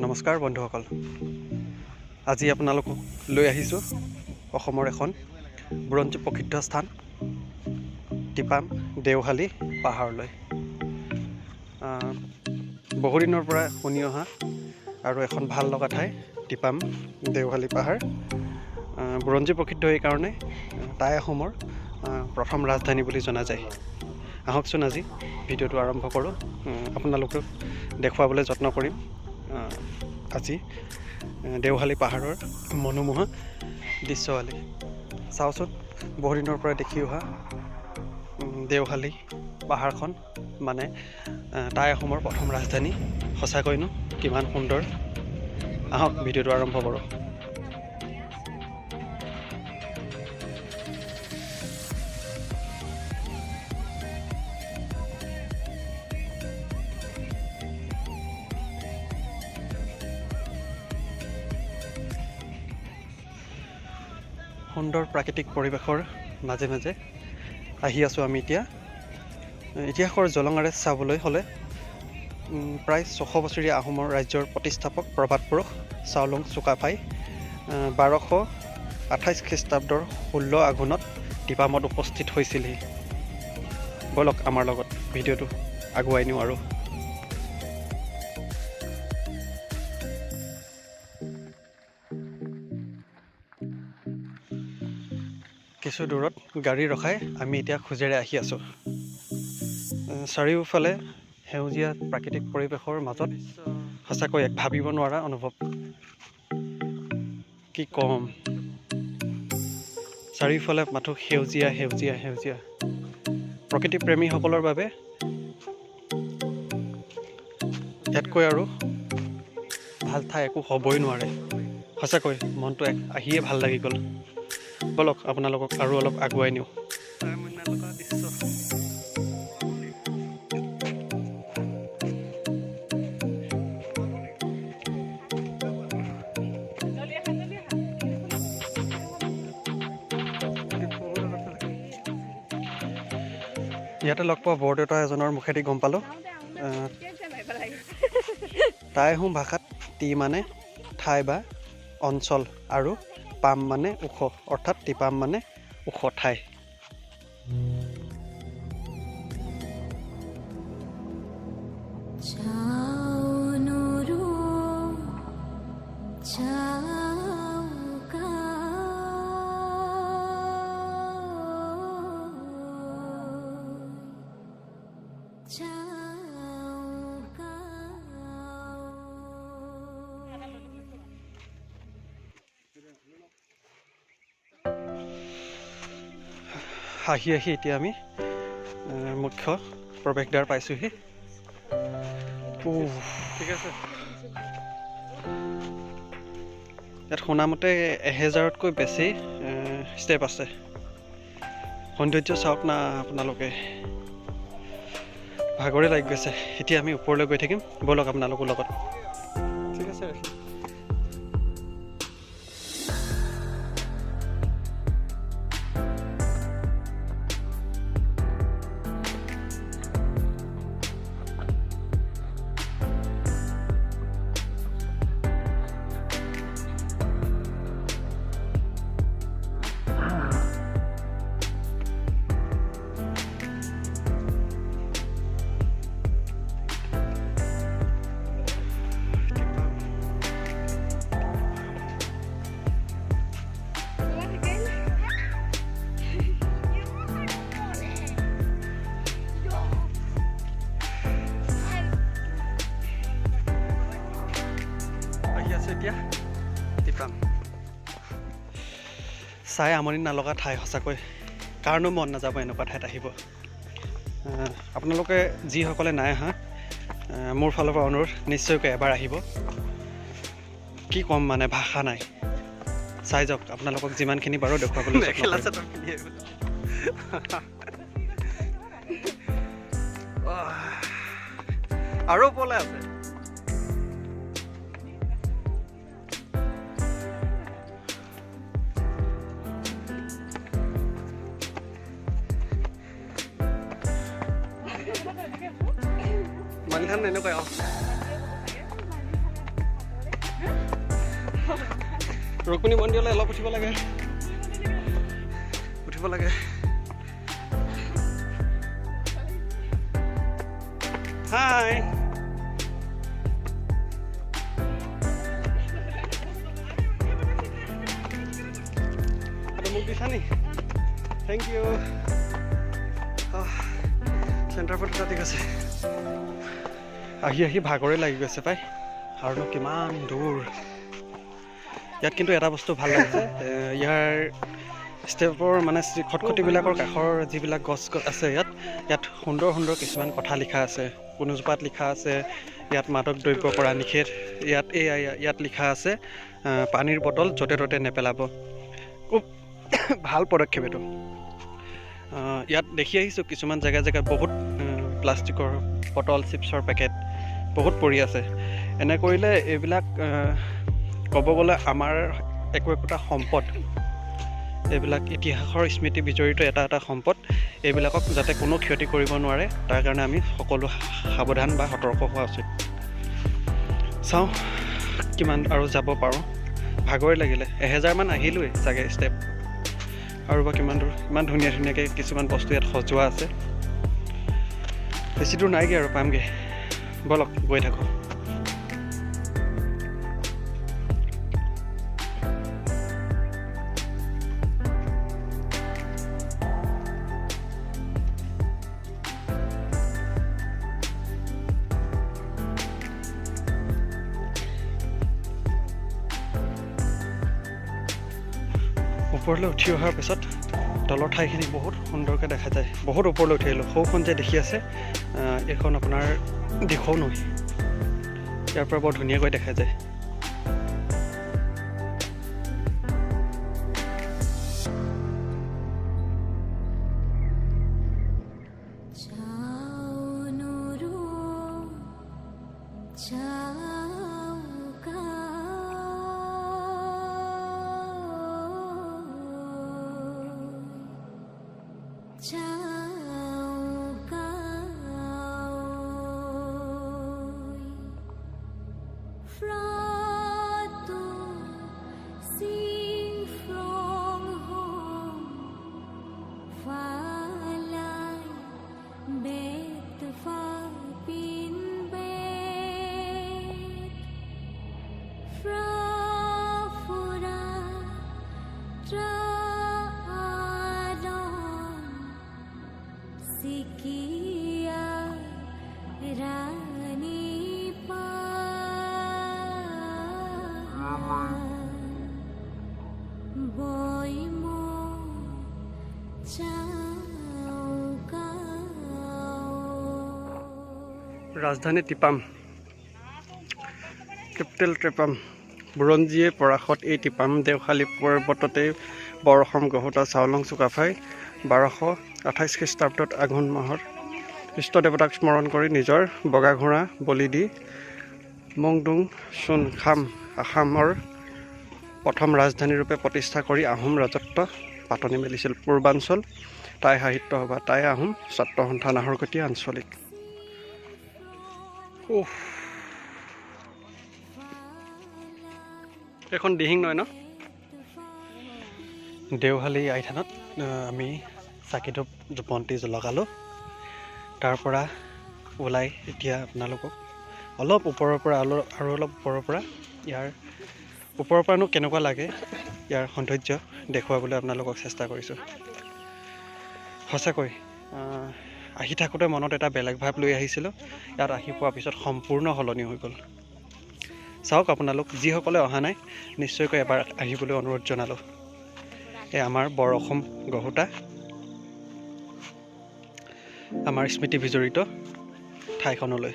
নমস্কাৰ বন্ধুসকল, আজি আপোনালোকক লৈ আহিছোঁ অসমৰ এখন বুৰঞ্জী প্ৰসিদ্ধ স্থান টিপাম দেওহালী পাহাৰলৈ। বহুদিনৰ পৰা শুনি অহা আৰু এখন ভাল লগা ঠাই টিপাম দেওহালী পাহাৰ। বুৰঞ্জী প্ৰসিদ্ধ এইকাৰণে টাই আহোমৰ প্ৰথম ৰাজধানী বুলি জনা যায়। আহকচোন আজি ভিডিঅ'টো আৰম্ভ কৰোঁ। আপোনালোকক দেখুৱাবলৈ যত্ন কৰিম আজি দেওহালী পাহাৰৰ মনোমোহা দৃশ্যৱালী। চাওঁচোন, বহুদিনৰ পৰা দেখি অহা দেওহালী পাহাৰখন মানে টাই আহোমৰ প্ৰথম ৰাজধানী। সঁচাকৈনো কিমান সুন্দৰ। আহক ভিডিঅ'টো আৰম্ভ কৰোঁ। সুন্দৰ প্ৰাকৃতিক পৰিৱেশৰ মাজে মাজে আহি আছোঁ আমি এতিয়া। ইতিহাসৰ জলঙাৰে চাবলৈ হ'লে প্ৰায় 600 বছৰীয়া আহোমৰ ৰাজ্যৰ প্ৰতিষ্ঠাপক প্ৰবাদ পুৰুষ চাওলুং চুকাফাই 1228 খ্ৰীষ্টাব্দৰ 16 আঘোণত টিপামত উপস্থিত হৈছিলহি। বলক আমাৰ লগত ভিডিঅ'টো আগুৱাই নিওঁ আৰু। কিছু দূৰত গাড়ী ৰখাই আমি এতিয়া খোজেৰে আহি আছোঁ। চাৰিওফালে সেউজীয়া প্ৰাকৃতিক পৰিৱেশৰ মাজত সঁচাকৈ এক ভাবিব নোৱাৰা অনুভৱ। কি ক'ম, চাৰিওফালে মাথো সেউজীয়া সেউজীয়া সেউজীয়া। প্ৰকৃতি প্ৰেমীসকলৰ বাবে ইয়াতকৈ আৰু ভাল ঠাই একো হ'বই নোৱাৰে। সঁচাকৈ মনটো আহিয়ে ভাল লাগি গ'ল। বলক আপোনালোকক আৰু অলপ আগুৱাই নিওঁ। ইয়াতে লগ পোৱা বৰদেউতা এজনৰ মুখেদি গম পালোঁ টাই আহোম ভাষাত টি মানে ঠাই বা অঞ্চল আৰু পাম মানে ওখ, অৰ্থাৎ টিপাম মানে ওখ ঠাই। আহি এতিয়া আমি মুখ্য প্ৰৱেশদ্বাৰ পাইছোঁহি। ঠিক আছে, ইয়াত শুনামতে 1000তকৈ বেছি ষ্টেপ আছে। সৌন্দৰ্য চাওক না আপোনালোকে, ভাগৰে লাগি গৈছে। এতিয়া আমি ওপৰলৈ গৈ থাকিম, ব'লক আপোনালোকৰ লগত। ঠিক আছে। এতিয়া টিপাম চাই আমনি নলগা ঠাই। সঁচাকৈ কাৰণো মন নাযাব এনেকুৱা ঠাইত আহিব। আপোনালোকে যিসকলে নাই অহা, মোৰ ফালৰ পৰা অনুৰোধ, নিশ্চয়কৈ এবাৰ আহিব। কি ক'ম মানে, ভাষা নাই। চাই যাওক, আপোনালোকক যিমানখিনি পাৰোঁ দেখুৱাবলৈ মেখেলা চাদৰ পিন্ধি আহিব। আৰু ওপৰলৈ আছে। মালিধান এনেকুৱাই ৰুক্মিণী মন্দিৰলৈ অলপ উঠিব লাগে হাই মোক দিছা নি থেংক ইউ চেণ্টাৰ পইণ্ট ঠিক আছে আহি ভাগৰে লাগি গৈছে পাই আৰুনো কিমান দূৰ ইয়াত কিন্তু এটা বস্তু ভাল লাগিছে ইয়াৰ ষ্টেপৰ মানে খটখটিবিলাকৰ কাষৰ যিবিলাক গছ আছে ইয়াত সুন্দৰ কিছুমান কথা লিখা আছে কুনুজপাত লিখা আছে ইয়াত মাদক দ্ৰব্য কৰা নিষেধ ইয়াত লিখা আছে পানীৰ বটল য'তে ত'তে নেপেলাব খুব ভাল পদক্ষেপ এইটো ইয়াত দেখি আহিছোঁ কিছুমান জেগাত বহুত প্লাষ্টিকৰ বটল চিপছৰ পেকেট বহুত পৰি আছে এনে কৰিলে এইবিলাক ক'ব গ'লে আমাৰ একোটা সম্পদ এইবিলাক ইতিহাসৰ স্মৃতি বিজড়িত এটা সম্পদ এইবিলাকক যাতে কোনো ক্ষতি কৰিব নোৱাৰে তাৰ কাৰণে আমি সকলো সাৱধান বা সতৰ্ক হোৱা উচিত চাওঁ কিমান আৰু যাব পাৰোঁ ভাগৰে লাগিলে 1000 মান আহিলোৱেই চাগে ষ্টেপ আৰু বা কিমান দূৰ ইমান ধুনীয়াকৈ কিছুমান বস্তু ইয়াত সজোৱা আছে বেছি দূৰ নাইগৈ আৰু পামগৈ ব'লক গৈ থাকোঁ ওপৰলৈ উঠি অহাৰ পিছত তলৰ ঠাইখিনি বহুত সুন্দৰকৈ দেখা যায় বহুত ওপৰলৈ উঠি আহিলোঁ সৌখন যে দেখি আছে এইখন আপোনাৰ দিখৌ নৈ ইয়াৰ পৰা বৰ ধুনীয়াকৈ দেখা যায় ৰাজধানী টিপাম কেপিটেল টিপাম বুৰঞ্জীয়ে পৰাশত এই টিপাম দেওশালী পৰ্বততে বৰ অসম গহুতা চাওলং চুকাফাই 1228 খ্ৰীষ্টাব্দত আঘোণ মাহৰ ইষ্ট দেৱতাক স্মৰণ কৰি নিজৰ বগা ঘোঁৰা বলি দি মংডুং চুন খাম আসামৰ প্ৰথম ৰাজধানীৰূপে প্ৰতিষ্ঠা কৰি আহোম ৰাজত্ব পাতনি মেলিছিল পূৰ্বাঞ্চল টাই সাহিত্য সভা টাই আহোম ছাত্ৰ সন্থা নাহৰকটীয়া আঞ্চলিক এখন দিহিং নয় ন দেওশালী আইথানত আমি চাকি ধূপ জোপন্তি লগালোঁ তাৰ পৰা ওলাই এতিয়া আপোনালোকক অলপ ওপৰৰ পৰা আৰু অলপ ওপৰৰ পৰা ইয়াৰ ওপৰৰ পৰানো কেনেকুৱা লাগে ইয়াৰ সৌন্দৰ্য দেখুৱাবলৈ আপোনালোকক চেষ্টা কৰিছোঁ সঁচাকৈ আহি থাকোঁতে মনত এটা বেলেগ ভাৱ লৈ আহিছিলোঁ ইয়াত আহি পোৱাৰ পিছত সম্পূৰ্ণ সলনি হৈ গ'ল চাওক আপোনালোক যিসকলে অহা নাই নিশ্চয়কৈ এবাৰ আহিবলৈ অনুৰোধ জনালোঁ এই আমাৰ বৰ অসম গহুতা আমাৰ স্মৃতি বিজড়িত ঠাইখনলৈ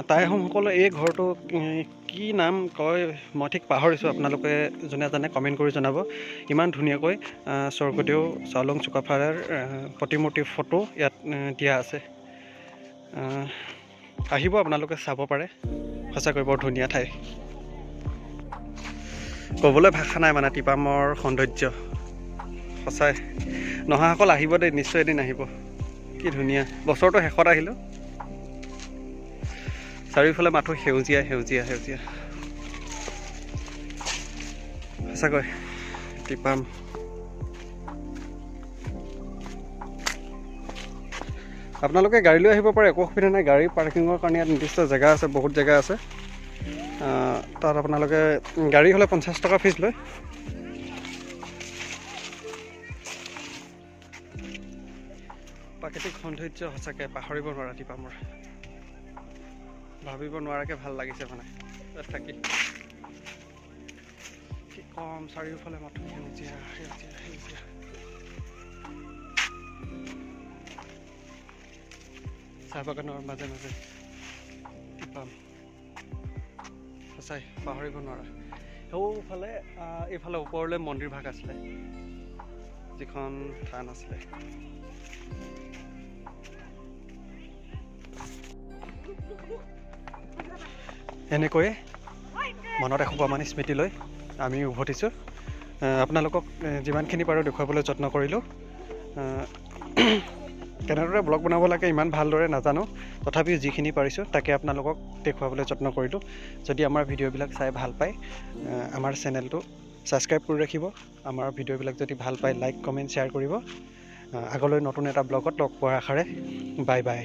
টাই আহোমসকলৰ এই ঘৰটো কি নাম কয় মই ঠিক পাহৰিছোঁ আপোনালোকে যোনে জানে কমেণ্ট কৰি জনাব ইমান ধুনীয়াকৈ স্বৰ্গদেউ চাওলং চুকাফাৰ প্ৰতিমূৰ্তিৰ ফটো ইয়াত দিয়া আছে আহিব আপোনালোকে চাব পাৰে সঁচাকৈ বৰ ধুনীয়া ঠাই ক'বলৈ ভাষা নাই মানে টিপামৰ সৌন্দৰ্য সঁচাই। নহাসকল আহিব দেই, নিশ্চয় এদিন আহিব। কি ধুনীয়া, বছৰটো শেষত আহিলোঁ। চাৰিওফালে মাথো সেউজীয়া সেউজীয়া সেউজীয়া, সঁচাকৈ টিপাম। আপোনালোকে গাড়ী লৈ আহিব পাৰে, একো অসুবিধা নাই। গাড়ী পাৰ্কিঙৰ কাৰণে ইয়াত নিৰ্দিষ্ট জেগা আছে, বহুত জেগা আছে। তাত আপোনালোকে গাড়ী হ'লে 50 টকা ফিজ লয়। প্ৰাকৃতিক সৌন্দৰ্য সঁচাকৈ পাহৰিব নোৱাৰা টিপামৰ, ভাবিব নোৱাৰাকৈ ভাল লাগিছে মানে তাত থাকি। কি কম, চাৰিওফালে মাথো সেউজীয়া সেউজীয়া সেউজীয়া। চাহ বাগানৰ মাজে মাজে টিপাম, সঁচাই পাহৰিব নোৱাৰা। সেইফালে এইফালে ওপৰলৈ মন্দিৰ ভাগ আছিলে, যিখন থান আছিলে। এনেকৈয়ে মনত এসোপামান স্মৃতি লৈ আমি উভতিছোঁ। আপোনালোকক যিমানখিনি পাৰোঁ দেখুৱাবলৈ যত্ন কৰিলোঁ। কেনেদৰে ব্লগ বনাব লাগে ইমান ভালদৰে নাজানো, তথাপিও যিখিনি পাৰিছোঁ তাকে আপোনালোকক দেখুৱাবলৈ যত্ন কৰিলোঁ। যদি আমাৰ ভিডিঅ'বিলাক চাই ভাল পায়, আমাৰ চেনেলটো ছাবস্ক্ৰাইব কৰি ৰাখিব। আমাৰ ভিডিঅ'বিলাক যদি ভাল পায় লাইক কমেণ্ট শ্বেয়াৰ কৰিব। আগলৈ নতুন এটা ব্লগত লগ পোৱাৰ আশাৰে বাই বাই।